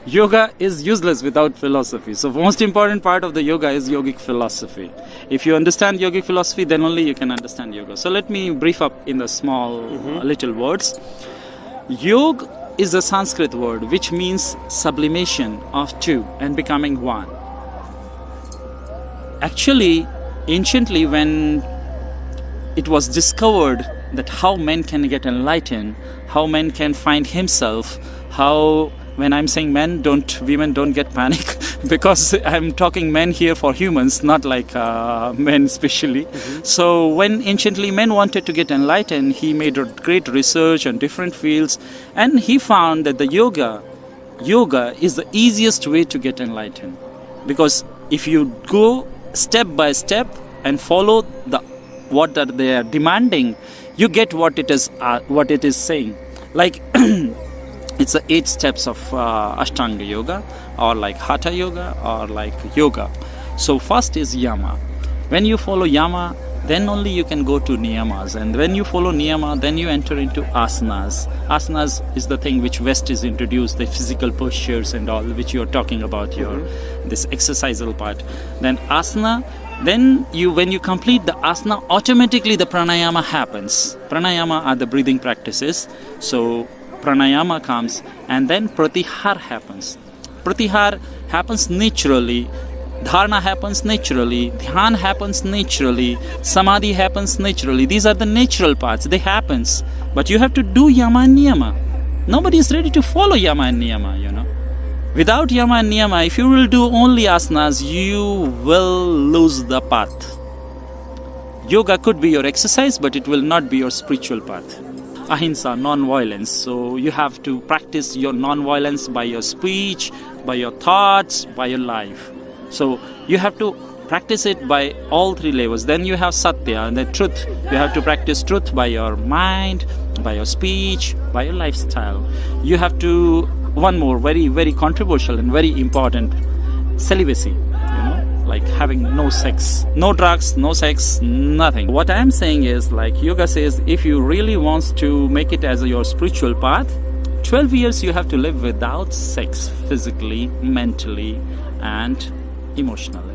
Yoga is useless without philosophy. So most important part of the yoga is yogic philosophy. If you understand yogic philosophy, then only you can understand yoga. So let me brief up in the small little words. Yog is a Sanskrit word which means sublimation of two and becoming one. Actually, anciently when it was discovered that how men can get enlightened, how men can find himself, how, when I'm saying men, women don't get panic because I'm talking men here for humans, not like men specially. So when anciently men wanted to get enlightened, he made a great research on different fields, and he found that the yoga is the easiest way to get enlightened, because if you go step by step and follow what they are demanding, you get what it is saying. Like it's the 8 steps of Ashtanga yoga, or like Hatha yoga, or like yoga. So first is yama. When you follow yama, then only you can go to niyamas, and when you follow niyama, then you enter into asanas. Asanas is the thing which West is introduced, the physical postures and all, which you are talking about this exercisal part. Then asana. Then when you complete the asana, automatically the pranayama happens. Pranayama are the breathing practices. So pranayama comes, and then pratihar happens. Pratihar happens naturally. Dharana happens naturally. Dhyan happens naturally. Samadhi happens naturally. These are the natural parts. They happens. But you have to do yama and niyama. Nobody is ready to follow yama and niyama, Without yama and niyama, if you will do only asanas, you will lose the path. Yoga could be your exercise, but it will not be your spiritual path. Ahimsa, non-violence. So you have to practice your non-violence by your speech, by your thoughts, by your life. So you have to practice it by all 3 levels. Then you have satya, and the truth. You have to practice truth by your mind, by your speech, by your lifestyle. You have to, one more very, very controversial and very important, celibacy. Like having no sex, no drugs, no sex, nothing. What I'm saying is, like yoga says, if you really want to make it as your spiritual path, 12 years you have to live without sex, physically, mentally, and emotionally.